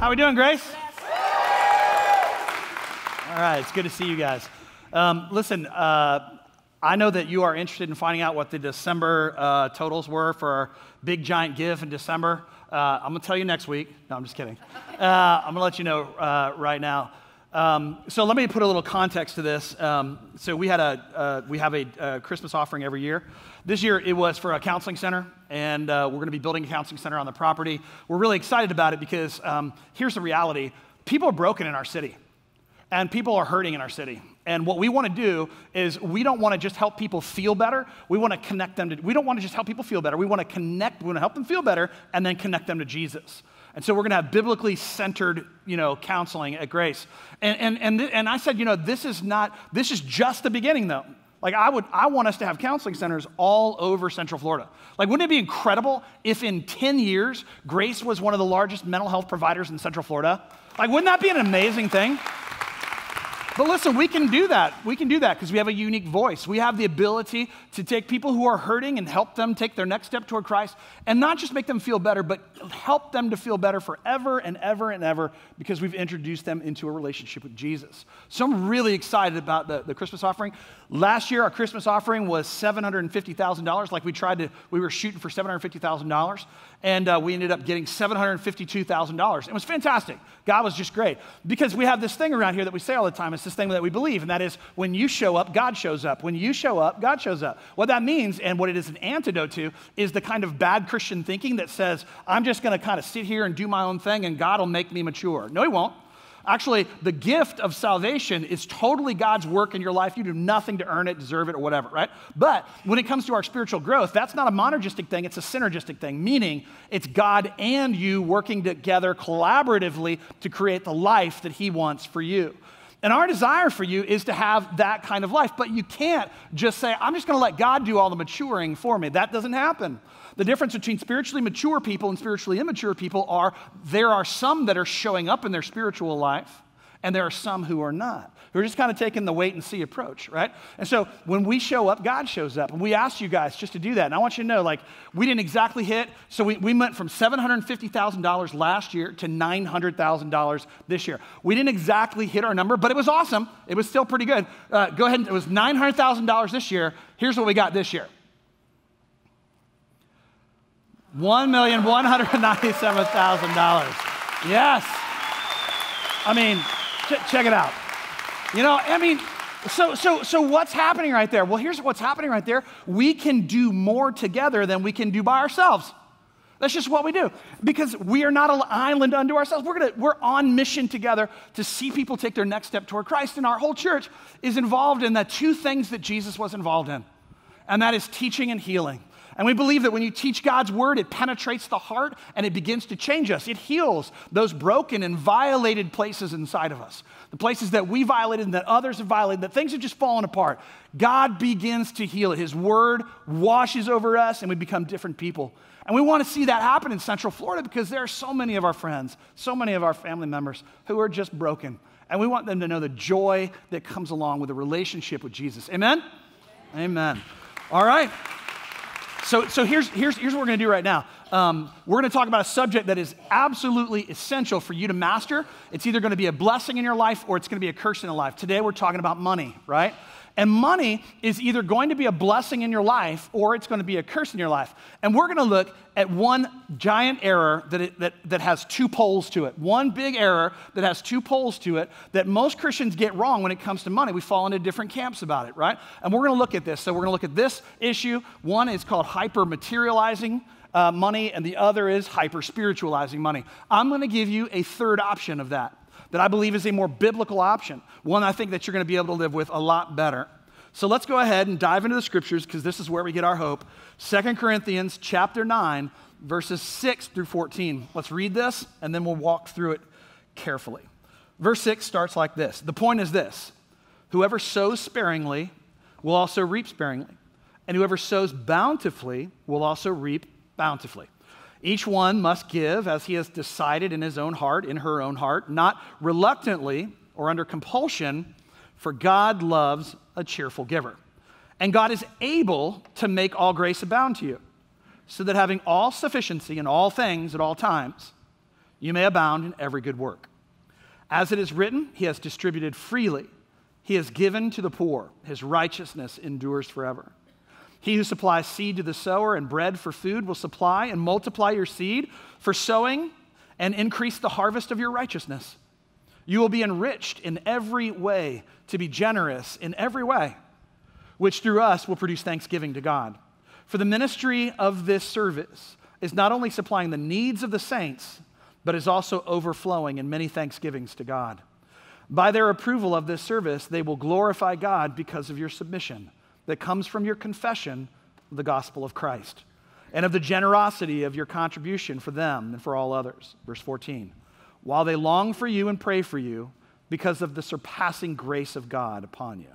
How we doing, Grace? All right, it's good to see you guys. Listen, I know that you are interested in finding out what the December totals were for our big giant give in December. I'm going to tell you next week. No, I'm just kidding. I'm going to let you know right now. So let me put a little context to this. So we have a Christmas offering every year. This year it was for a counseling center, and we're going to be building a counseling center on the property. We're really excited about it because here's the reality. People are broken in our city, and people are hurting in our city. And what we want to do is we don't want to just help people feel better. We want to connect them to, we don't want to just help people feel better. We want to help them feel better and then connect them to Jesus. And so we're going to have biblically centered, counseling at Grace. And I said, this is just the beginning though. Like I want us to have counseling centers all over Central Florida. Like, wouldn't it be incredible if in 10 years, Grace was one of the largest mental health providers in Central Florida? Like, wouldn't that be an amazing thing? But listen, we can do that. We can do that because we have a unique voice. We have the ability to take people who are hurting and help them take their next step toward Christ, and not just make them feel better, but help them to feel better forever and ever and ever because we've introduced them into a relationship with Jesus. So I'm really excited about the Christmas offering. Last year, our Christmas offering was $750,000. Like we were shooting for $750,000, and we ended up getting $752,000. It was fantastic. God was just great because we have this thing around here that we say all the time. It's this thing that we believe, and that is when you show up, God shows up. When you show up, God shows up. What that means, and what it is an antidote to, is the kind of bad Christian thinking that says, I'm just going to kind of sit here and do my own thing, and God will make me mature. No, he won't. Actually, the gift of salvation is totally God's work in your life. You do nothing to earn it, deserve it, or whatever, right? But when it comes to our spiritual growth, that's not a monergistic thing, it's a synergistic thing, meaning it's God and you working together collaboratively to create the life that he wants for you. And our desire for you is to have that kind of life, but you can't just say, I'm just going to let God do all the maturing for me. That doesn't happen. The difference between spiritually mature people and spiritually immature people are there are some that are showing up in their spiritual life, and there are some who are not. Who are just kind of taking the wait and see approach, right? And so when we show up, God shows up. And we asked you guys just to do that. And I want you to know, we didn't exactly hit. So we went from $750,000 last year to $900,000 this year. We didn't exactly hit our number, but it was awesome. It was still pretty good. Go ahead. It was $900,000 this year. Here's what we got this year. $1,197,000. Yes. I mean, check it out. So what's happening right there? Well, here's what's happening right there. We can do more together than we can do by ourselves. That's just what we do. Because we are not an island unto ourselves. We're on mission together to see people take their next step toward Christ. And our whole church is involved in the two things that Jesus was involved in. And that is teaching and healing. And we believe that when you teach God's word, it penetrates the heart and it begins to change us. It heals those broken and violated places inside of us. The places that we violated and that others have violated, that things have just fallen apart. God begins to heal it. His word washes over us and we become different people. And we want to see that happen in Central Florida because there are so many of our friends, so many of our family members who are just broken. And we want them to know the joy that comes along with a relationship with Jesus. Amen? Amen. All right. So here's what we're going to do right now. We're going to talk about a subject that is absolutely essential for you to master. It's either going to be a blessing in your life or it's going to be a curse in your life. Today we're talking about money, right? And money is either going to be a blessing in your life or it's going to be a curse in your life. And we're going to look at one giant error that has two poles to it. One big error that has two poles to it that most Christians get wrong when it comes to money. We fall into different camps about it, right? And we're going to look at this. So we're going to look at this issue. One is called hyper-materializing money, and the other is hyper-spiritualizing money. I'm going to give you a third option of that I believe is a more biblical option, one I think that you're going to be able to live with a lot better. So let's go ahead and dive into the scriptures because this is where we get our hope. 2 Corinthians chapter 9, verses 6 through 14. Let's read this and then we'll walk through it carefully. Verse 6 starts like this. The point is this: whoever sows sparingly will also reap sparingly, and whoever sows bountifully will also reap bountifully. Each one must give as he has decided in his own heart, in her own heart, not reluctantly or under compulsion, for God loves a cheerful giver. And God is able to make all grace abound to you, so that having all sufficiency in all things at all times, you may abound in every good work. As it is written, he has distributed freely. He has given to the poor. His righteousness endures forever. He who supplies seed to the sower and bread for food will supply and multiply your seed for sowing and increase the harvest of your righteousness. You will be enriched in every way to be generous in every way, which through us will produce thanksgiving to God. For the ministry of this service is not only supplying the needs of the saints, but is also overflowing in many thanksgivings to God. By their approval of this service, they will glorify God because of your submission that comes from your confession of the gospel of Christ and of the generosity of your contribution for them and for all others. Verse 14, while they long for you and pray for you because of the surpassing grace of God upon you.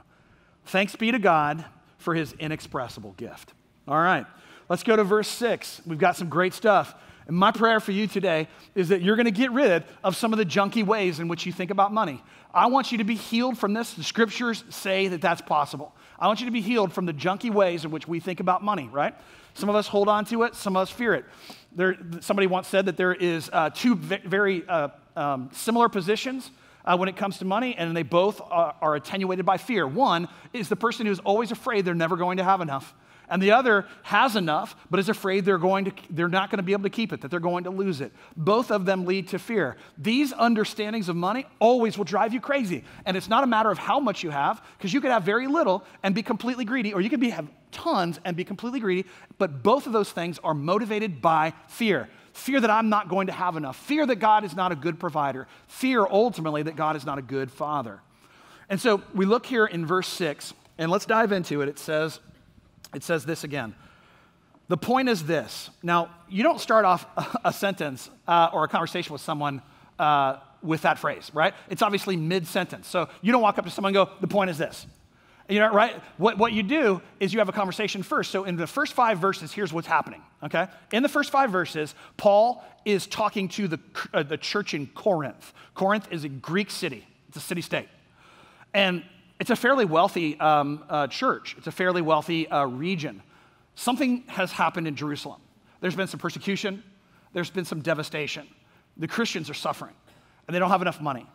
Thanks be to God for his inexpressible gift. All right, let's go to verse 6. We've got some great stuff. And my prayer for you today is that you're going to get rid of some of the junky ways in which you think about money. I want you to be healed from this. The scriptures say that that's possible. I want you to be healed from the junky ways in which we think about money, right? Some of us hold on to it, some of us fear it. Somebody once said that there is two very similar positions when it comes to money, and they both are attenuated by fear. One is the person who's always afraid they're never going to have enough. And the other has enough, but is afraid they're not going to be able to keep it, that they're going to lose it. Both of them lead to fear. These understandings of money always will drive you crazy. And it's not a matter of how much you have, because you could have very little and be completely greedy, or you could have tons and be completely greedy, but both of those things are motivated by fear. Fear that I'm not going to have enough. Fear that God is not a good provider. Fear, ultimately, that God is not a good father. And so we look here in verse 6, and let's dive into it. It says this again. The point is this. Now, you don't start off a sentence or a conversation with someone with that phrase, right? It's obviously mid-sentence. So you don't walk up to someone and go, the point is this. You know, right? What you do is you have a conversation first. So in the first 5 verses, here's what's happening, okay? In the first 5 verses, Paul is talking to the church in Corinth. Corinth is a Greek city. It's a city-state. And it's a fairly wealthy church. It's a fairly wealthy region. Something has happened in Jerusalem. There's been some persecution. There's been some devastation. The Christians are suffering, and they don't have enough money.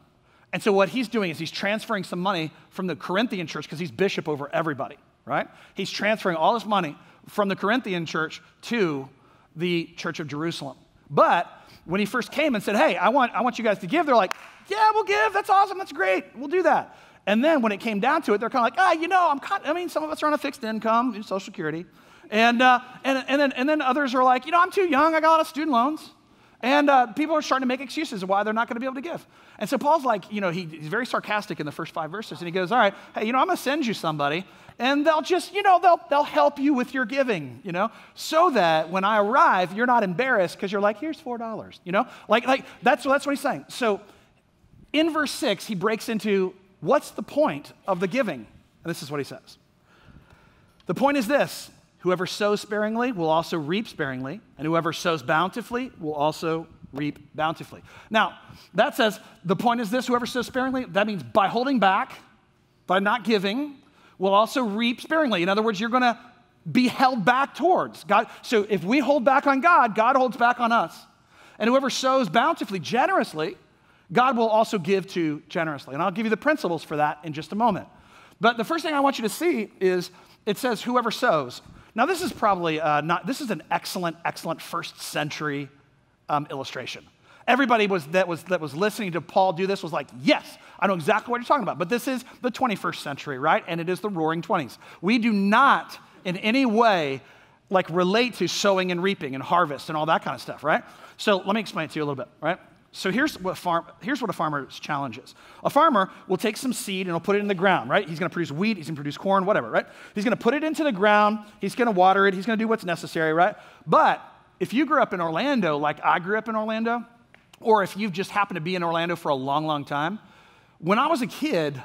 And so what he's doing is he's transferring some money from the Corinthian church, because he's bishop over everybody, right? He's transferring all this money from the Corinthian church to the church of Jerusalem. But when he first came and said, hey, I want you guys to give, they're like, yeah, we'll give. That's awesome. That's great. We'll do that. And then when it came down to it, they're kind of like, some of us are on a fixed income, Social Security. And then others are like, I'm too young. I got a lot of student loans. And people are starting to make excuses of why they're not going to be able to give. And so Paul's like, he's very sarcastic in the first 5 verses. And he goes, all right, hey, I'm going to send you somebody. And they'll just, they'll help you with your giving, so that when I arrive, you're not embarrassed because you're like, here's $4, Like that's what he's saying. So in verse 6, he breaks into, what's the point of the giving? And this is what he says. The point is this: whoever sows sparingly will also reap sparingly, and whoever sows bountifully will also reap bountifully. Now, that says, the point is this: whoever sows sparingly, that means by holding back, by not giving, will also reap sparingly. In other words, you're going to be held back towards God. So if we hold back on God, God holds back on us. And whoever sows bountifully, generously, God will also give to generously. And I'll give you the principles for that in just a moment. But the first thing I want you to see is it says whoever sows. Now this is probably this is an excellent first century illustration. Everybody that was listening to Paul do this was like, yes, I know exactly what you're talking about. But this is the 21st century, right? And it is the roaring 20s. We do not in any way relate to sowing and reaping and harvest and all that kind of stuff, right? So let me explain it to you a little bit, right? So here's what a farmer's challenge is. A farmer will take some seed and he'll put it in the ground, right? He's going to produce wheat, he's going to produce corn, whatever, right? He's going to put it into the ground, he's going to water it, he's going to do what's necessary, right? But if you grew up in Orlando like I grew up in Orlando, or if you've just happened to be in Orlando for a long, long time, when I was a kid,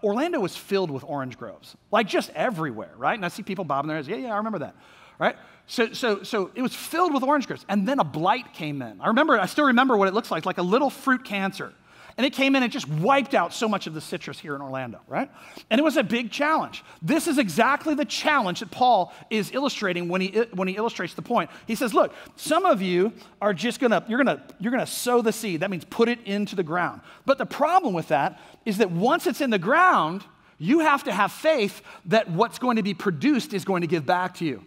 Orlando was filled with orange groves, just everywhere, right? And I see people bobbing their heads, yeah, I remember that, right? So it was filled with orange groves, and then a blight came in. I still remember what it looks like a little fruit cancer. And it came in and just wiped out so much of the citrus here in Orlando, right? And it was a big challenge. This is exactly the challenge that Paul is illustrating when he illustrates the point. He says, look, some of you are just you're gonna sow the seed. That means put it into the ground. But the problem with that is that once it's in the ground, you have to have faith that what's going to be produced is going to give back to you.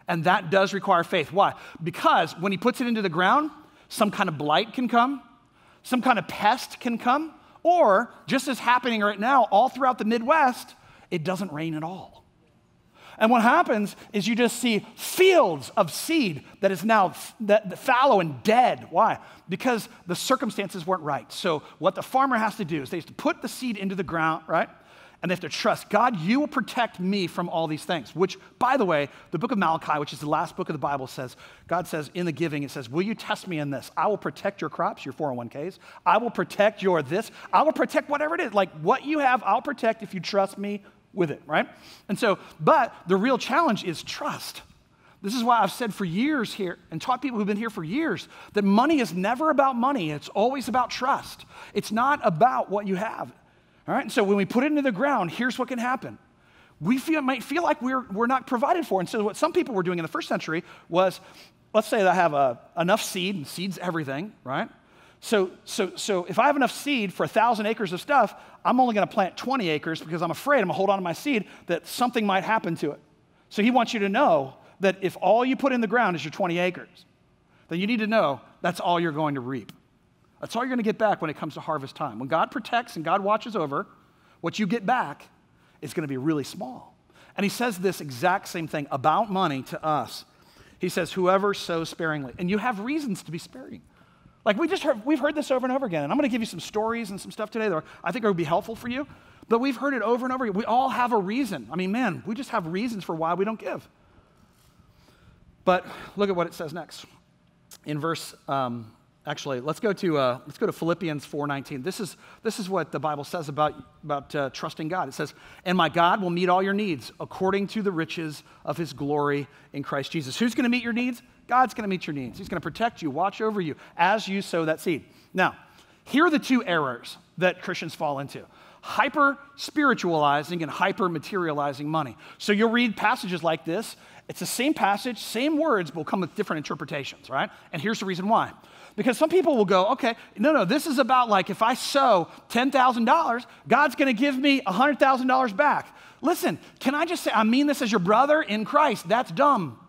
And that does require faith. Why? Because when he puts it into the ground, some kind of blight can come, some kind of pest can come, or just as happening right now all throughout the Midwest, it doesn't rain at all. And what happens is you just see fields of seed that is now fallow and dead. Why? Because the circumstances weren't right. So what the farmer has to do is they have to put the seed into the ground, right? And they have to trust, God, you will protect me from all these things, which, by the way, the book of Malachi, which is the last book of the Bible, says, God says in the giving, it says, will you test me in this? I will protect your crops, your 401ks. I will protect your this. I will protect whatever it is. Like what you have, I'll protect if you trust me with it, right? And so, but the real challenge is trust. This is why I've said for years here and taught people who've been here for years that money is never about money. It's always about trust. It's not about what you have. All right, and so when we put it into the ground, here's what can happen. We might feel like we're not provided for. And so what some people were doing in the first century was, let's say that I have enough seed, and seed's everything, right? So if I have enough seed for 1,000 acres of stuff, I'm only going to plant 20 acres because I'm afraid I'm going to hold on to my seed that something might happen to it. So he wants you to know that if all you put in the ground is your 20 acres, then you need to know that's all you're going to reap. That's all you're going to get back when it comes to harvest time. When God protects and God watches over, what you get back is going to be really small. And he says this exact same thing about money to us. He says, whoever sows sparingly. And you have reasons to be sparing. Like we've heard this over and over again. And I'm going to give you some stories and some stuff today that I think will be helpful for you. But we've heard it over and over again. We all have a reason. I mean, man, we just have reasons for why we don't give. But look at what it says next. In verse... Actually, let's go to Philippians 4:19. This is what the Bible says about trusting God. It says, "And my God will meet all your needs according to the riches of His glory in Christ Jesus." Who's going to meet your needs? God's going to meet your needs. He's going to protect you, watch over you as you sow that seed. Now, here are the two errors that Christians fall into: hyper-spiritualizing and hyper-materializing money. So you'll read passages like this. It's the same passage, same words, but will come with different interpretations, right? And here's the reason why. Because some people will go, okay, no, this is about like if I sow $10,000, God's going to give me $100,000 back. Listen, can I just say, I mean this as your brother in Christ. That's dumb.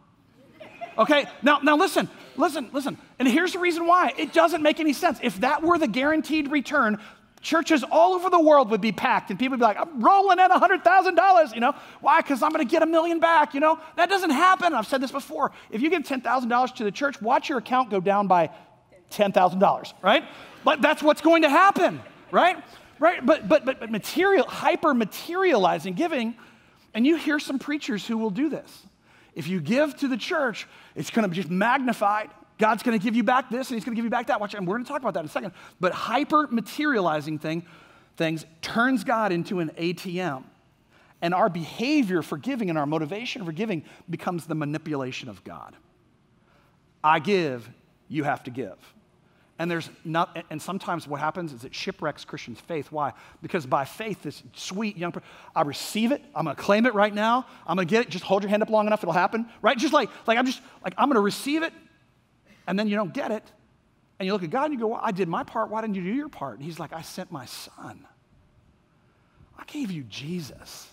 Okay, now listen. And here's the reason why. It doesn't make any sense. If that were the guaranteed return, churches all over the world would be packed and people would be like, I'm rolling in $100,000, Why? Because I'm going to get $1 million back, That doesn't happen. I've said this before. If you give $10,000 to the church, watch your account go down by $10,000, right? But that's what's going to happen, right? Right? But hyper-materializing giving, and you hear some preachers who will do this. If you give to the church, it's going to be just magnified. God's going to give you back this, and He's going to give you back that. Watch, and we're going to talk about that in a second. But hyper-materializing things turns God into an ATM. And our behavior for giving and our motivation for giving becomes the manipulation of God. I give, you have to give. And sometimes what happens is it shipwrecks Christians' faith. Why? Because by faith, this sweet young person, I receive it, I'm going to claim it right now, I'm going to get it, just hold your hand up long enough, it'll happen, right? Just I'm going to receive it, and then you don't get it, and you look at God and you go, well, I did my part, why didn't you do your part? And He's like, I sent my son. I gave you Jesus.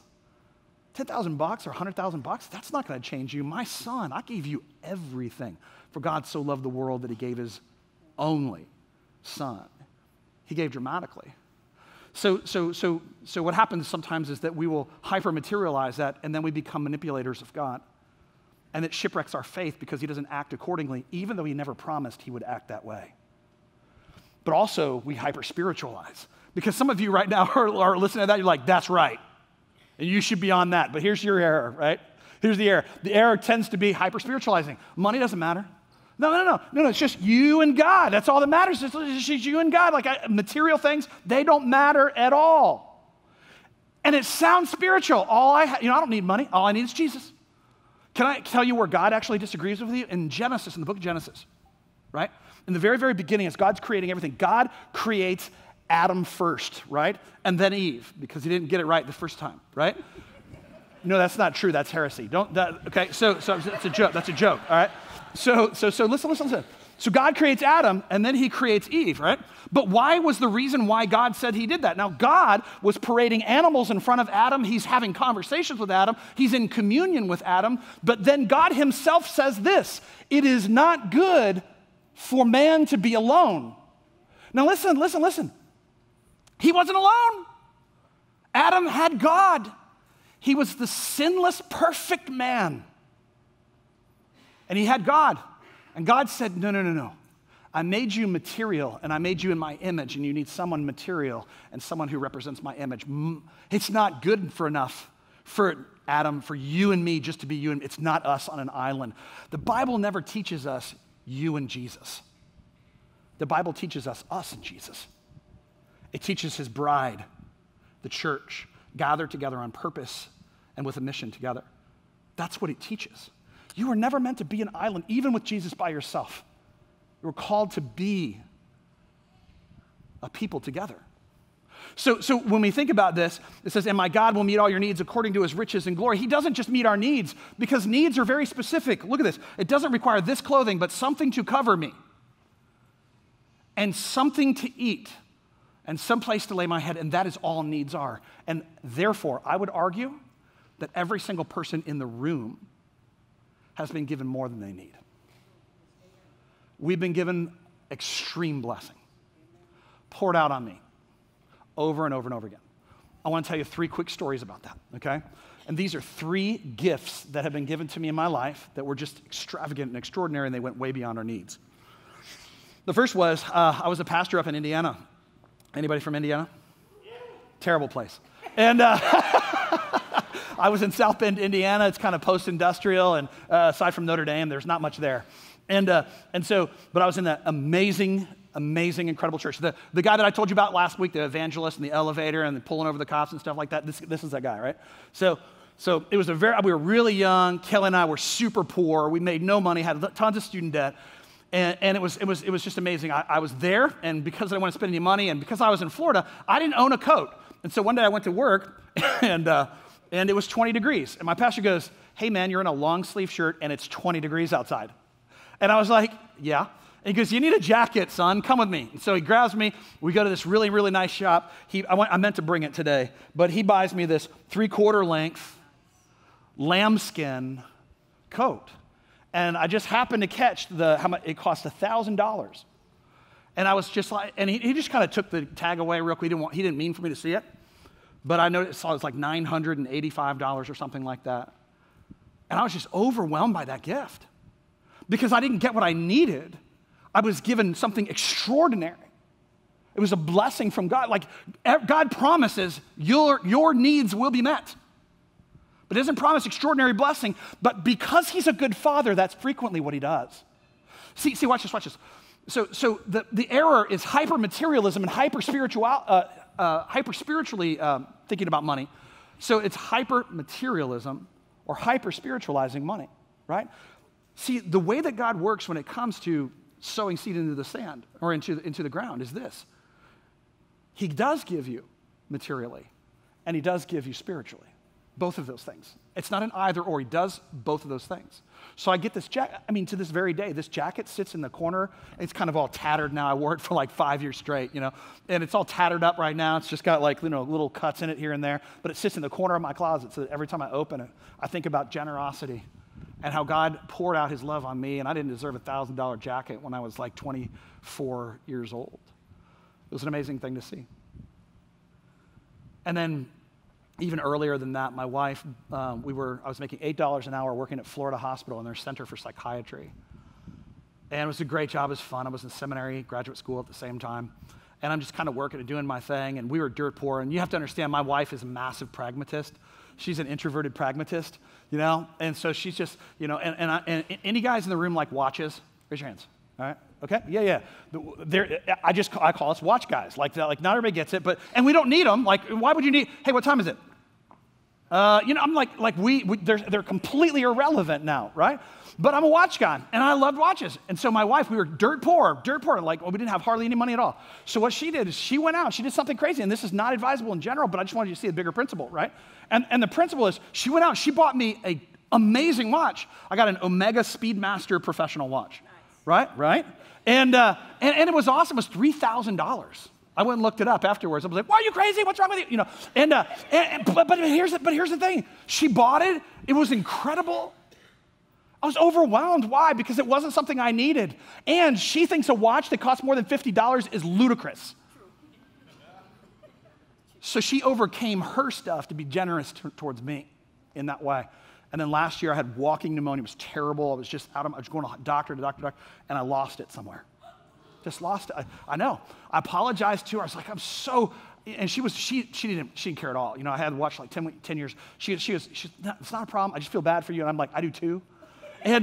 $10,000 or $100,000, that's not going to change you. My son, I gave you everything. For God so loved the world that He gave His only son. He gave dramatically. So what happens sometimes is that we will hyper-materialize that, and then we become manipulators of God. And it shipwrecks our faith because He doesn't act accordingly, even though He never promised He would act that way. But also, we hyper-spiritualize. Because some of you right now are listening to that, you're like, that's right. And you should be on that. But here's your error, right? Here's the error. The error tends to be hyper-spiritualizing. Money doesn't matter. No, it's just you and God. That's all that matters. It's just you and God. Material things, they don't matter at all. And it sounds spiritual. I don't need money. All I need is Jesus. Can I tell you where God actually disagrees with you? In Genesis, in the book of Genesis, right? In the very, very beginning, as God's creating everything, God creates Adam first, right? And then Eve, because he didn't get it right the first time, right? No, that's not true. That's heresy. Okay, so it's a joke. That's a joke, all right? So listen. So God creates Adam, and then he creates Eve, right? But why was the reason why God said he did that? Now, God was parading animals in front of Adam. He's having conversations with Adam. He's in communion with Adam. But then God himself says this, it is not good for man to be alone. Now, listen. He wasn't alone. Adam had God. He was the sinless, perfect man. And he had God. And God said, no. I made you material, and I made you in my image, and you need someone material and someone who represents my image. It's not good enough for Adam, for you and me just to be you, and it's not us on an island. The Bible never teaches us you and Jesus. The Bible teaches us and Jesus. It teaches his bride, the church, gathered together on purpose and with a mission together. That's what it teaches. You were never meant to be an island, even with Jesus by yourself. You were called to be a people together. So when we think about this, it says, and my God will meet all your needs according to his riches and glory. He doesn't just meet our needs, because needs are very specific. Look at this. It doesn't require this clothing, but something to cover me, and something to eat, and some place to lay my head, and that is all needs are. And therefore, I would argue that every single person in the room has been given more than they need. We've been given extreme blessing, poured out on me over and over and over again. I want to tell you 3 quick stories about that, okay? And these are 3 gifts that have been given to me in my life that were just extravagant and extraordinary, and they went way beyond our needs. The first was, I was a pastor up in Indiana. Anybody from Indiana? Yeah. Terrible place. And I was in South Bend, Indiana. It's kind of post-industrial, and aside from Notre Dame, there's not much there. But I was in that amazing, incredible church. The guy that I told you about last week, the evangelist in the elevator and pulling over the cops and stuff like that, this is that guy, right? So it was we were really young. Kelly and I were super poor. We made no money, had tons of student debt. And it was just amazing. I was there, and because I didn't want to spend any money, and because I was in Florida, I didn't own a coat. And so one day I went to work, and it was 20 degrees. And my pastor goes, hey man, you're in a long sleeve shirt, and it's 20 degrees outside. And I was like, yeah. And he goes, you need a jacket, son, come with me. And so he grabs me, we go to this really, really nice shop. I meant to bring it today, but he buys me this 3/4 length lambskin coat. And I just happened to catch how much it cost, $1,000. And I was just like, and he just kind of took the tag away real quick. He didn't mean for me to see it. But I noticed it was like $985 or something like that. And I was just overwhelmed by that gift. Because I didn't get what I needed. I was given something extraordinary. It was a blessing from God. Like, God promises your needs will be met. But he doesn't promise extraordinary blessing, but because he's a good father, that's frequently what he does. See, watch this. So the error is hyper-materialism and hyper-spiritually thinking about money. So it's hyper-materialism or hyper-spiritualizing money, right? See, the way that God works when it comes to sowing seed into the sand or into the ground is this. He does give you materially, and he does give you spiritually. Both of those things. It's not an either or. He does both of those things. So I get this jacket. I mean, to this very day, this jacket sits in the corner. It's kind of all tattered now. I wore it for like 5 years straight, and it's all tattered up right now. It's just got like, little cuts in it here and there, but it sits in the corner of my closet so that every time I open it, I think about generosity and how God poured out his love on me, and I didn't deserve a $1,000 jacket when I was like 24 years old. It was an amazing thing to see. And then even earlier than that, my wife, I was making $8 an hour working at Florida Hospital in their Center for Psychiatry. And it was a great job. It was fun. I was in seminary, graduate school at the same time. And I'm just kind of working and doing my thing. And we were dirt poor. And you have to understand, my wife is a massive pragmatist. She's an introverted pragmatist, And so she's just, and any guys in the room like watches? Raise your hands. All right. Okay. Yeah. I call us watch guys. Like not everybody gets it, and we don't need them. Like, why would you need? Hey, what time is it? I'm they're completely irrelevant now, right? But I'm a watch guy, and I loved watches. And so my wife, we were dirt poor, we didn't have hardly any money at all. So what she did is she went out, she did something crazy, and this is not advisable in general, but I just wanted you to see the bigger principle, right? And the principle is she went out, she bought me an amazing watch. I got an Omega Speedmaster professional watch, nice. Right? And it was awesome. It was $3,000. I went and looked it up afterwards. I was like, "Why are you crazy? What's wrong with you?" But here's the thing. She bought it. It was incredible. I was overwhelmed. Why? Because it wasn't something I needed. And she thinks a watch that costs more than $50 is ludicrous. So she overcame her stuff to be generous towards me in that way. And then last year I had walking pneumonia. It was terrible. I was going to doctor, and I lost it somewhere. Just lost it. I know. I apologized to her. I was like, and she didn't care at all. I had watched like 10 years. It's not a problem. I just feel bad for you. And I'm like, I do too. But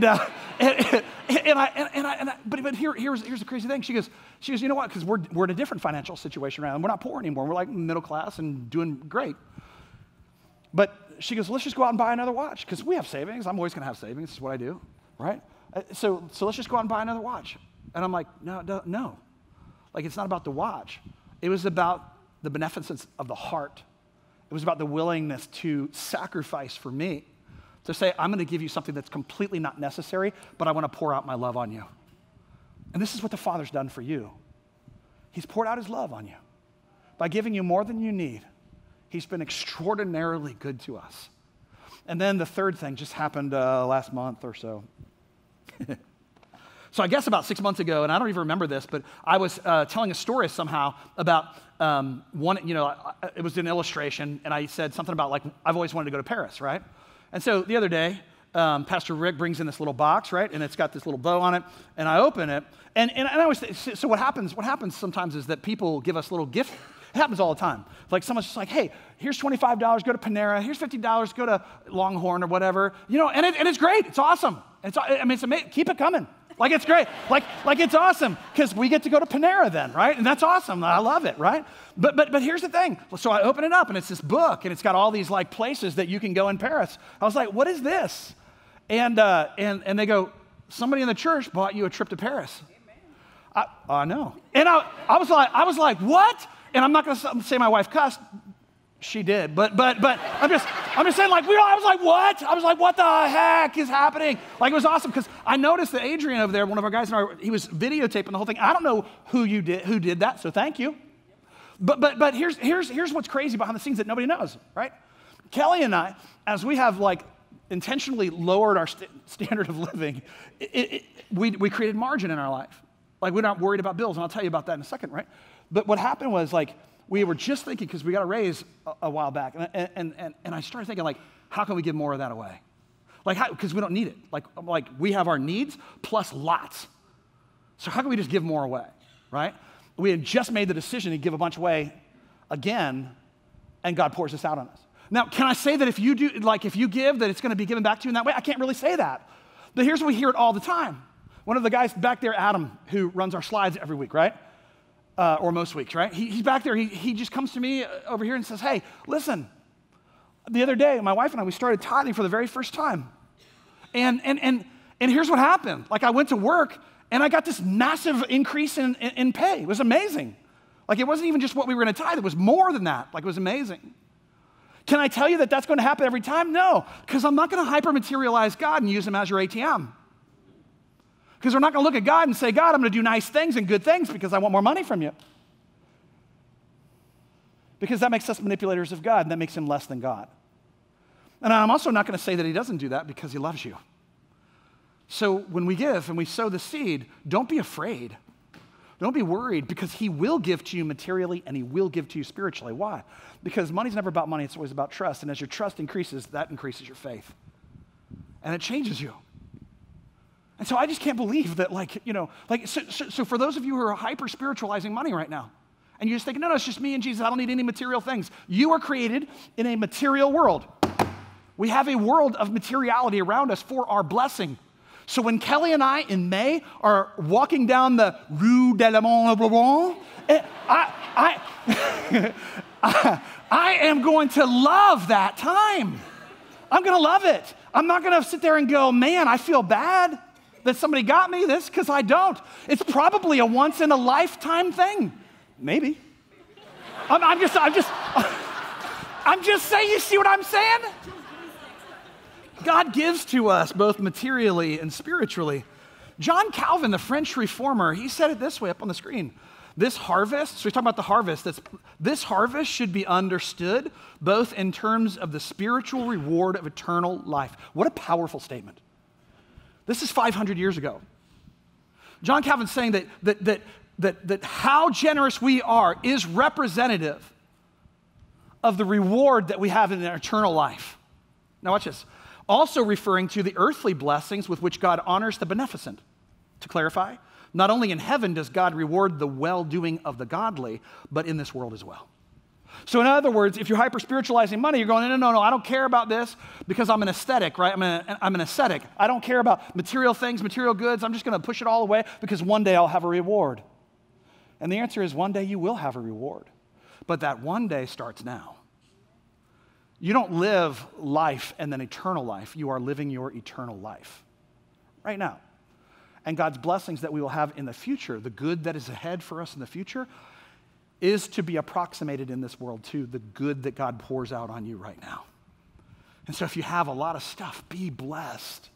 here's the crazy thing. She goes, you know what? Because we're in a different financial situation right now. We're not poor anymore. We're like middle class and doing great. But she goes, let's just go out and buy another watch because we have savings. I'm always going to have savings. This is what I do, right? So let's just go out and buy another watch. And I'm like, no. Like, it's not about the watch. It was about the beneficence of the heart. It was about the willingness to sacrifice for me, to say, I'm going to give you something that's completely not necessary, but I want to pour out my love on you. And this is what the Father's done for you. He's poured out his love on you. By giving you more than you need, he's been extraordinarily good to us. And then the third thing just happened last month or so. So I guess about 6 months ago, and I don't even remember this, but I was telling a story somehow about it was an illustration, and I said something about like, I've always wanted to go to Paris, right? And so the other day, Pastor Rick brings in this little box, right? And it's got this little bow on it, and I open it, and I always so what happens sometimes is that people give us little gifts. It happens all the time. Like someone's just like, hey, here's $25, go to Panera. Here's $50, go to Longhorn or whatever. And it's great. It's awesome. It's amazing. Keep it coming. Like it's great. Like it's awesome because we get to go to Panera then, right? And that's awesome. I love it, right? But here's the thing. So I open it up and it's this book and it's got all these like places that you can go in Paris. I was like, what is this? And they go, somebody in the church bought you a trip to Paris. I know. And I was like, what? And I'm not going to say my wife cussed. She did, but I'm just saying, like, I was like, what? I was like, what the heck is happening? Like, it was awesome because I noticed that Adrian over there, one of our guys, he was videotaping the whole thing. I don't know who did that, so thank you. But here's what's crazy behind the scenes that nobody knows, right? Kelly and I, as we have like intentionally lowered our standard of living, we created margin in our life. Like, we're not worried about bills, and I'll tell you about that in a second, right? But what happened was, like, we were just thinking, because we got a raise a while back, and I started thinking, like, how can we give more of that away? Like, because we don't need it. Like we have our needs plus lots. So how can we just give more away, right? We had just made the decision to give a bunch away again, and God pours this out on us. Now, can I say that if you give, that it's going to be given back to you in that way? I can't really say that. But here's what we hear it all the time. One of the guys back there, Adam, who runs our slides every week, right? Or most weeks, right? He's back there. He just comes to me over here and says, hey, listen, the other day, my wife and I, we started tithing for the very first time. And here's what happened. Like, I went to work, and I got this massive increase in pay. It was amazing. Like, it wasn't even just what we were going to tithe. It was more than that. Like, it was amazing. Can I tell you that that's going to happen every time? No, because I'm not going to hyper-materialize God and use him as your ATM. Because we're not going to look at God and say, God, I'm going to do nice things and good things because I want more money from you. Because that makes us manipulators of God, and that makes him less than God. And I'm also not going to say that he doesn't do that because he loves you. So when we give and we sow the seed, don't be afraid. Don't be worried, because he will give to you materially and he will give to you spiritually. Why? Because money's never about money, it's always about trust. And as your trust increases, that increases your faith. And it changes you. And so I just can't believe that, so for those of you who are hyper-spiritualizing money right now, and you're just thinking, no, it's just me and Jesus, I don't need any material things. You are created in a material world. We have a world of materiality around us for our blessing. So when Kelly and I, in May, are walking down the Rue de la Mont Blanc, I am going to love that time. I'm going to love it. I'm not going to sit there and go, man, I feel bad that somebody got me this, because I don't. It's probably a once in a lifetime thing. Maybe. I'm just saying, you see what I'm saying? God gives to us both materially and spiritually. John Calvin, the French reformer, he said it this way up on the screen. This harvest, so we talk about the harvest, this harvest should be understood both in terms of the spiritual reward of eternal life. What a powerful statement. This is 500 years ago. John Calvin's saying that how generous we are is representative of the reward that we have in an eternal life. Now watch this. Also referring to the earthly blessings with which God honors the beneficent. To clarify, not only in heaven does God reward the well-doing of the godly, but in this world as well. So in other words, if you're hyper-spiritualizing money, you're going, no, I don't care about this because I'm an aesthetic, right? I'm an ascetic. I don't care about material things, material goods. I'm just going to push it all away because one day I'll have a reward. And the answer is one day you will have a reward. But that one day starts now. You don't live life and then eternal life. You are living your eternal life right now. And God's blessings that we will have in the future, the good that is ahead for us in the future, is to be approximated in this world too, the good that God pours out on you right now. And so if you have a lot of stuff, be blessed.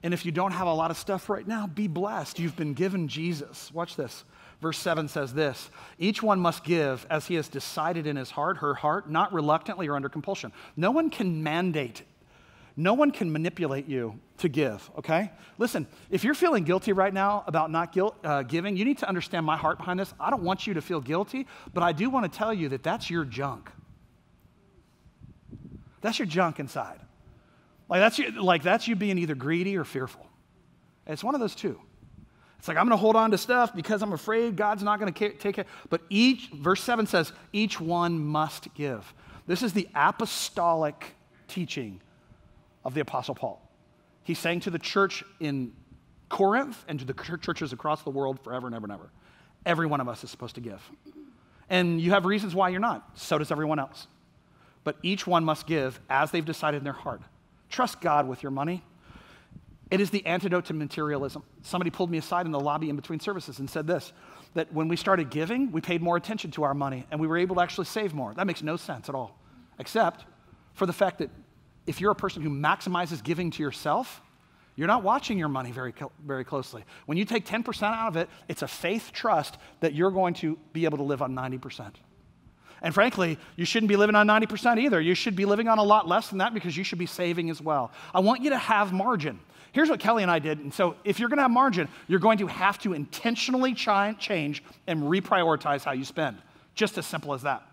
And if you don't have a lot of stuff right now, be blessed. You've been given Jesus. Watch this. Verse 7 says this, each one must give as he has decided in his heart, her heart, not reluctantly or under compulsion. No one can mandate, no one can manipulate you to give, okay? Listen, if you're feeling guilty right now about not giving, you need to understand my heart behind this. I don't want you to feel guilty, but I do want to tell you that that's your junk. That's your junk inside. That's you being either greedy or fearful. It's one of those two. It's like, I'm going to hold on to stuff because I'm afraid God's not going to take it. But verse 7 says, each one must give. This is the apostolic teaching of the Apostle Paul. He's saying to the church in Corinth and to the churches across the world forever and ever and ever, every one of us is supposed to give. And you have reasons why you're not. So does everyone else. But each one must give as they've decided in their heart. Trust God with your money. It is the antidote to materialism. Somebody pulled me aside in the lobby in between services and said this, that when we started giving, we paid more attention to our money and we were able to actually save more. That makes no sense at all, except for the fact that if you're a person who maximizes giving to yourself, you're not watching your money very, very closely. When you take 10% out of it, it's a faith trust that you're going to be able to live on 90%. And frankly, you shouldn't be living on 90% either. You should be living on a lot less than that because you should be saving as well. I want you to have margin. Here's what Kelly and I did. And so if you're going to have margin, you're going to have to intentionally change and reprioritize how you spend. Just as simple as that.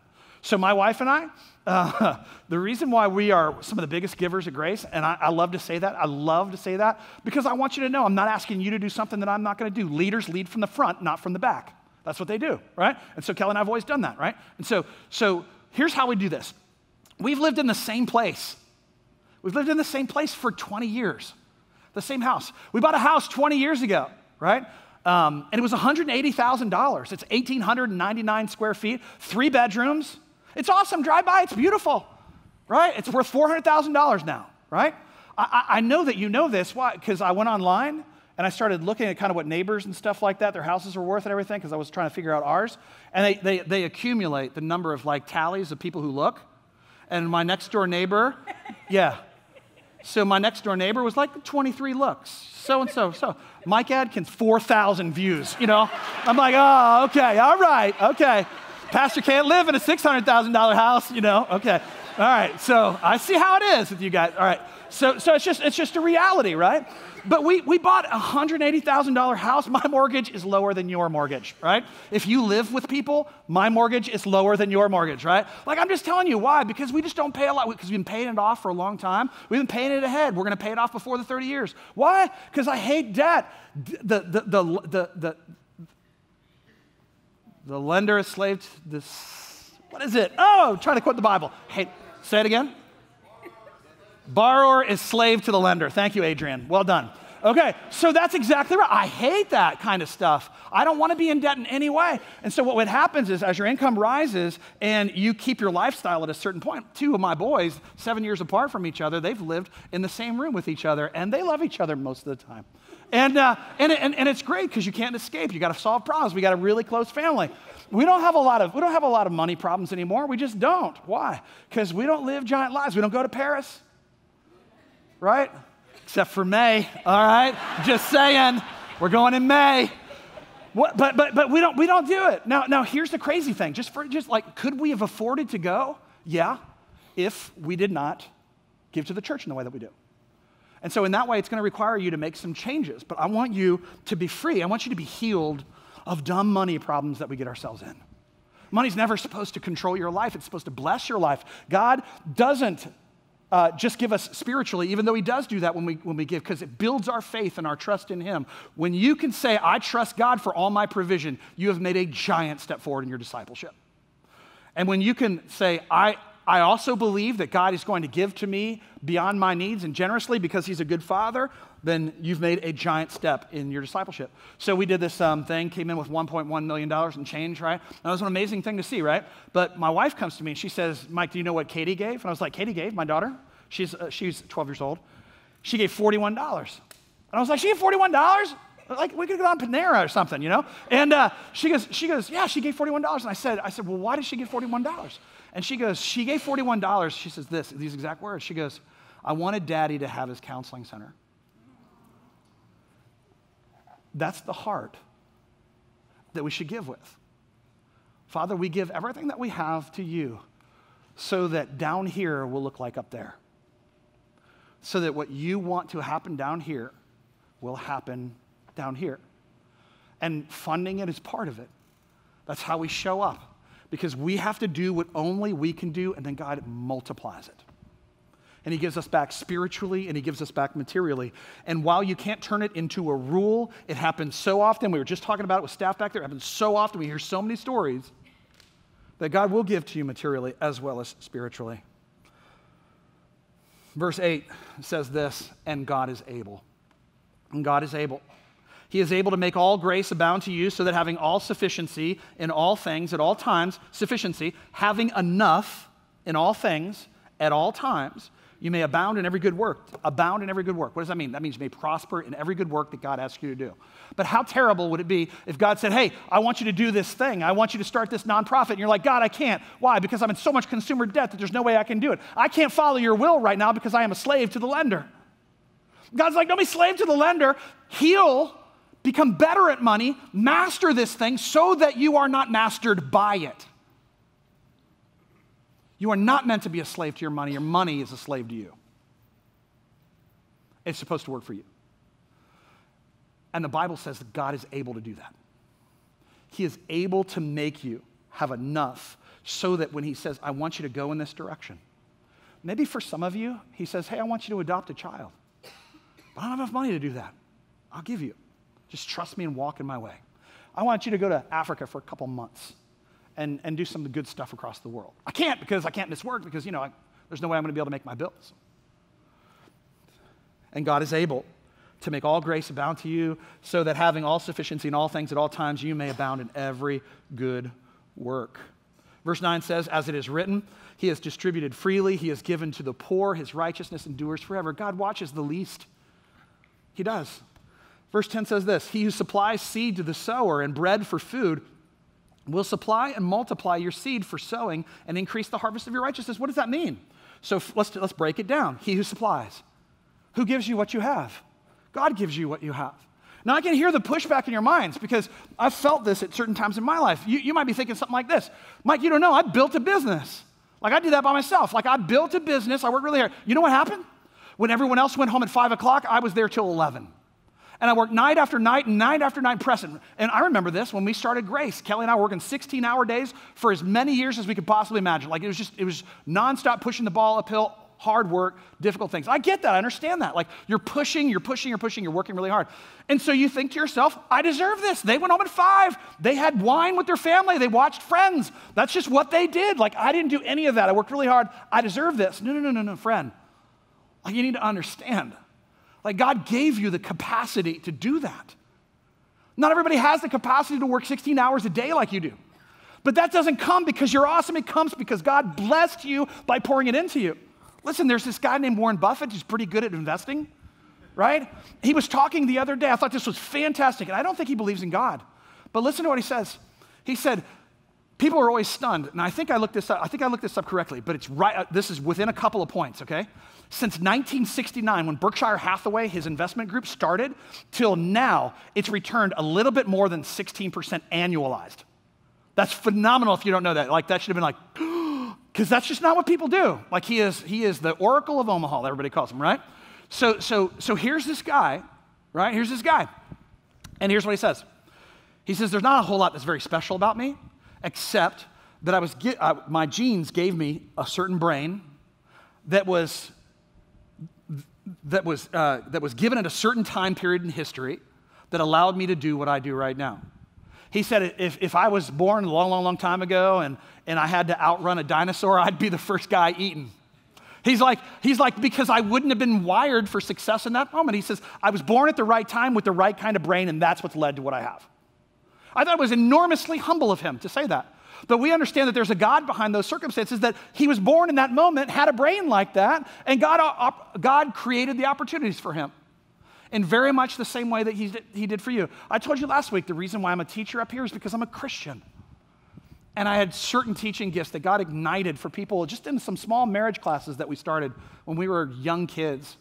So my wife and I, the reason why we are some of the biggest givers at Grace, and I love to say that, because I want you to know I'm not asking you to do something that I'm not going to do. Leaders lead from the front, not from the back. That's what they do, right? And so Kelly and I have always done that, right? And so here's how we do this. We've lived in the same place. We've lived in the same place for 20 years. The same house. We bought a house 20 years ago, right? And it was $180,000. It's 1,899 square feet, 3 bedrooms. It's awesome. Drive by. It's beautiful, right? It's worth $400,000 now, right? I know that you know this. Why? Because I went online and I started looking at kind of what neighbors and stuff like that, their houses were worth and everything, because I was trying to figure out ours. And they accumulate the number of like tallies of people who look. And my next door neighbor, yeah. So my next door neighbor was like 23 looks, so-and-so. So Mike Adkins, 4,000 views, you know. I'm like, oh, okay, all right, okay. Pastor can't live in a $600,000 house, you know, okay. All right, so I see how it is with you guys. All right, so it's just a reality, right? But we bought a $180,000 house. My mortgage is lower than your mortgage, right? If you live with people, my mortgage is lower than your mortgage, right? Like, I'm just telling you why, because we just don't pay a lot, because we've been paying it off for a long time. We've been paying it ahead. We're going to pay it off before the 30 years. Why? Because I hate debt. The lender is slave to this, what is it? Oh, trying to quote the Bible. Hey, say it again. Borrower is slave to the lender. Thank you, Adrian. Well done. Okay, so that's exactly right. I hate that kind of stuff. I don't want to be in debt in any way. And so what happens is as your income rises and you keep your lifestyle at a certain point, two of my boys, 7 years apart from each other, they've lived in the same room with each other, and they love each other most of the time. And it's great because you can't escape. You got to solve problems. We got a really close family. We don't have a lot of money problems anymore. We just don't. Why? Because we don't live giant lives. We don't go to Paris, right? Except for May, all right? Just saying, we're going in May. But we don't do it. Now here's the crazy thing. Just like, could we have afforded to go? Yeah, if we did not give to the church in the way that we do. And so in that way, it's going to require you to make some changes. But I want you to be free. I want you to be healed of dumb money problems that we get ourselves in. Money's never supposed to control your life. It's supposed to bless your life. God doesn't just give us spiritually, even though he does do that when we give, because it builds our faith and our trust in him. When you can say, I trust God for all my provision, you have made a giant step forward in your discipleship. And when you can say, I also believe that God is going to give to me beyond my needs and generously because he's a good father, then you've made a giant step in your discipleship. So we did this thing, came in with $1.1 million and change, right? That was an amazing thing to see, right? But my wife comes to me and she says, Mike, do you know what Katie gave? And I was like, Katie gave, my daughter? She's 12 years old. She gave $41. And I was like, she gave $41? Like, we could go on Panera or something, you know? And she goes, yeah, she gave $41. And I said, well, why did she give $41? And she goes, she gave $41. She says these exact words. She goes, I wanted Daddy to have his counseling center. That's the heart that we should give with. Father, we give everything that we have to you so that down here will look like up there. So that what you want to happen down here will happen down here. And funding it is part of it. That's how we show up. Because we have to do what only we can do, and then God multiplies it. And he gives us back spiritually, and he gives us back materially. And while you can't turn it into a rule, it happens so often. We were just talking about it with staff back there. It happens so often. We hear so many stories that God will give to you materially as well as spiritually. Verse 8 says this, and God is able. And God is able. He is able to make all grace abound to you so that having all sufficiency in all things at all times, sufficiency, having enough in all things at all times, you may abound in every good work. Abound in every good work. What does that mean? That means you may prosper in every good work that God asks you to do. But how terrible would it be if God said, hey, I want you to do this thing. I want you to start this nonprofit. And you're like, God, I can't. Why? Because I'm in so much consumer debt that there's no way I can do it. I can't follow your will right now because I am a slave to the lender. God's like, don't be slave to the lender. Heal. Become better at money, master this thing so that you are not mastered by it. You are not meant to be a slave to your money. Your money is a slave to you. It's supposed to work for you. And the Bible says that God is able to do that. He is able to make you have enough so that when he says, I want you to go in this direction. Maybe for some of you, he says, hey, I want you to adopt a child. But I don't have enough money to do that. I'll give you. Just trust me and walk in my way. I want you to go to Africa for a couple months and do some of the good stuff across the world. I can't because I can't miss work because, there's no way I'm going to be able to make my bills. And God is able to make all grace abound to you so that having all sufficiency in all things at all times, you may abound in every good work. Verse 9 says, as it is written, he has distributed freely, he has given to the poor, his righteousness endures forever. God watches the least. He does. Verse 10 says this, he who supplies seed to the sower and bread for food will supply and multiply your seed for sowing and increase the harvest of your righteousness. What does that mean? So let's break it down. He who supplies. Who gives you what you have? God gives you what you have. Now I can hear the pushback in your minds because I've felt this at certain times in my life. You might be thinking something like this. Mike, you don't know, I built a business. Like I did that by myself. Like I built a business, I worked really hard. You know what happened? When everyone else went home at 5 o'clock, I was there till 11. And I worked night after night and night after night pressing. And I remember this when we started Grace. Kelly and I were working 16-hour days for as many years as we could possibly imagine. Like it was nonstop pushing the ball uphill, hard work, difficult things. I get that. I understand that. Like you're pushing, you're working really hard. And so you think to yourself, I deserve this. They went home at 5. They had wine with their family. They watched Friends. That's just what they did. Like I didn't do any of that. I worked really hard. I deserve this. No, friend. Like you need to understand Like God gave you the capacity to do that. Not everybody has the capacity to work 16 hours a day like you do. But that doesn't come because you're awesome. It comes because God blessed you by pouring it into you. Listen, there's this guy named Warren Buffett who's pretty good at investing, right? He was talking the other day. I thought this was fantastic, and I don't think he believes in God. But listen to what he says. He said, people are always stunned, and I think I looked this up correctly, but it's right. This is within a couple of points, okay? Since 1969, when Berkshire Hathaway, his investment group, started, till now, it's returned a little bit more than 16% annualized. That's phenomenal if you don't know that. Like, that should have been like, because that's just not what people do. Like, he is the Oracle of Omaha, everybody calls him, right? So here's this guy, right? Here's this guy. And here's what he says. He says, there's not a whole lot that's very special about me, except that my genes gave me a certain brain that was given at a certain time period in history that allowed me to do what I do right now. He said, if I was born a long, long, long time ago and I had to outrun a dinosaur, I'd be the first guy eaten. He's like, because I wouldn't have been wired for success in that moment. He says, I was born at the right time with the right kind of brain, and that's what's led to what I have. I thought it was enormously humble of him to say that. But we understand that there's a God behind those circumstances, that he was born in that moment, had a brain like that, and God created the opportunities for him in very much the same way that he did for you. I told you last week the reason why I'm a teacher up here is because I'm a Christian. And I had certain teaching gifts that God ignited for people just in some small marriage classes that we started when we were young kids.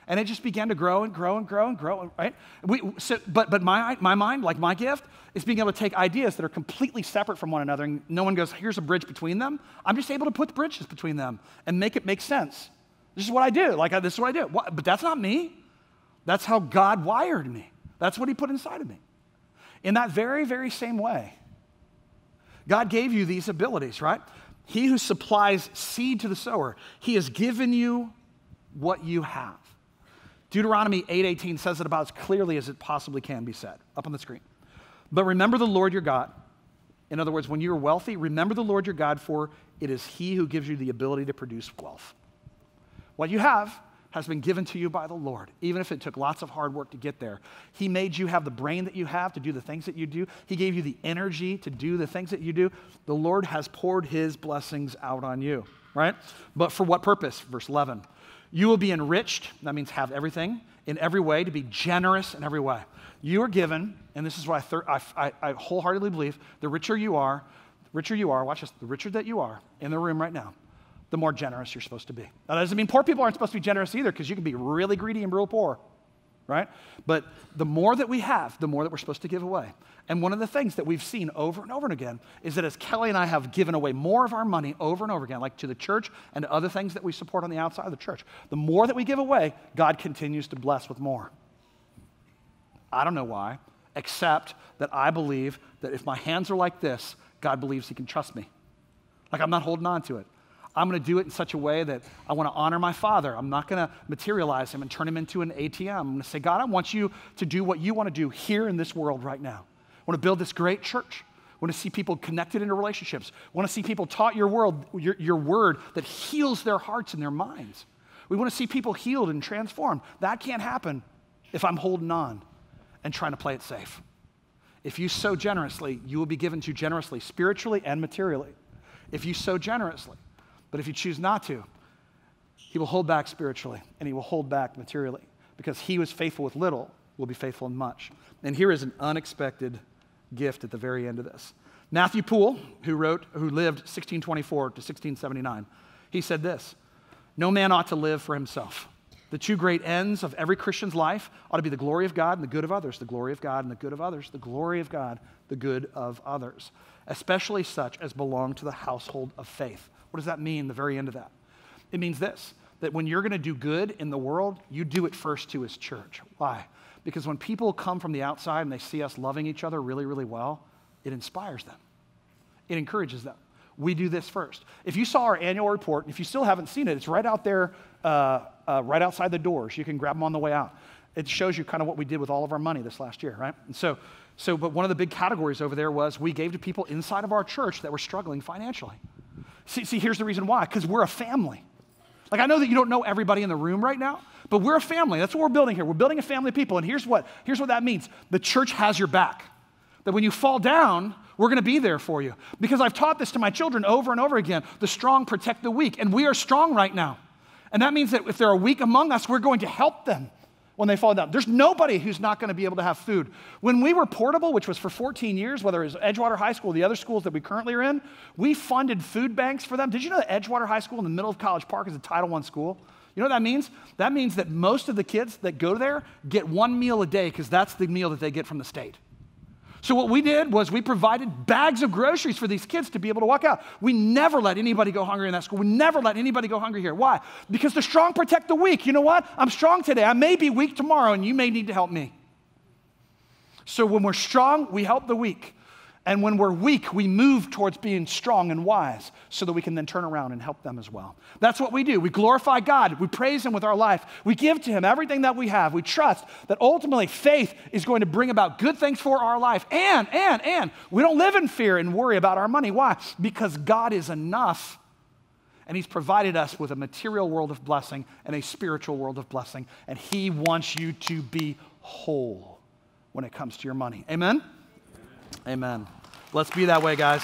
And it just began to grow and grow and grow and grow, right? But my mind, like my gift, is being able to take ideas that are completely separate from one another, and no one goes, here's a bridge between them. I'm just able to put the bridges between them and make it make sense. This is what I do. This is what I do. But that's not me. That's how God wired me. That's what he put inside of me. In that very, very same way, God gave you these abilities, right? He who supplies seed to the sower, he has given you what you have. Deuteronomy 8:18 says it about as clearly as it possibly can be said, up on the screen. But remember the Lord your God. In other words, when you are wealthy, remember the Lord your God, for it is he who gives you the ability to produce wealth. What you have has been given to you by the Lord, even if it took lots of hard work to get there. He made you have the brain that you have to do the things that you do. He gave you the energy to do the things that you do. The Lord has poured his blessings out on you, right? But for what purpose? Verse 11. You will be enriched, that means have everything, in every way, to be generous in every way. You are given, and this is what I wholeheartedly believe, the richer you are, watch this, the richer that you are in the room right now, the more generous you're supposed to be. Now, that doesn't mean poor people aren't supposed to be generous either, because you can be really greedy and real poor, right? But the more that we have, the more that we're supposed to give away. And one of the things that we've seen over and over and again is that as Kelly and I have given away more of our money over and over again, like to the church and to other things that we support on the outside of the church, the more that we give away, God continues to bless with more. I don't know why, except that I believe that if my hands are like this, God believes he can trust me. Like I'm not holding on to it. I'm going to do it in such a way that I want to honor my Father. I'm not going to materialize him and turn him into an ATM. I'm going to say, God, I want you to do what you want to do here in this world right now. I want to build this great church. I want to see people connected into relationships. I want to see people taught your word that heals their hearts and their minds. We want to see people healed and transformed. That can't happen if I'm holding on and trying to play it safe. If you sow generously, you will be given to generously, spiritually and materially. If you sow generously. But if you choose not to, he will hold back spiritually and he will hold back materially, because he who is faithful with little will be faithful in much. And here is an unexpected gift at the very end of this. Matthew Poole, who lived 1624 to 1679, he said this: no man ought to live for himself. The two great ends of every Christian's life ought to be the glory of God and the good of others. The glory of God and the good of others. The glory of God, the good of others. Especially such as belong to the household of faith. What does that mean, the very end of that? It means this, that when you're going to do good in the world, you do it first to his church. Why? Because when people come from the outside and they see us loving each other really, really well, it inspires them. It encourages them. We do this first. If you saw our annual report, and if you still haven't seen it, it's right out there, right outside the doors. You can grab them on the way out. It shows you kind of what we did with all of our money this last year, right? And but one of the big categories over there was we gave to people inside of our church that were struggling financially. See, here's the reason why, because we're a family. Like, I know that you don't know everybody in the room right now, But we're a family. That's what we're building here. We're building a family of people. And here's what that means. The church has your back. That when you fall down, we're going to be there for you. Because I've taught this to my children over and over again. The strong protect the weak. And we are strong right now. And that means that if there are weak among us, we're going to help them when they fall down. There's nobody who's not going to be able to have food. When we were portable, which was for 14 years, whether it was Edgewater High School or the other schools that we currently are in, we funded food banks for them. Did you know that Edgewater High School in the middle of College Park is a Title I school? You know what that means? That means that most of the kids that go there get one meal a day because that's the meal that they get from the state. So what we did was we provided bags of groceries for these kids to be able to walk out. We never let anybody go hungry in that school. We never let anybody go hungry here. Why? Because the strong protect the weak. You know what? I'm strong today. I may be weak tomorrow, and you may need to help me. So when we're strong, we help the weak. And when we're weak, we move towards being strong and wise so that we can then turn around and help them as well. That's what we do. We glorify God. We praise Him with our life. We give to Him everything that we have. We trust that ultimately faith is going to bring about good things for our life. And we don't live in fear and worry about our money. Why? Because God is enough, and He's provided us with a material world of blessing and a spiritual world of blessing. And He wants you to be whole when it comes to your money. Amen? Amen. Let's be that way, guys.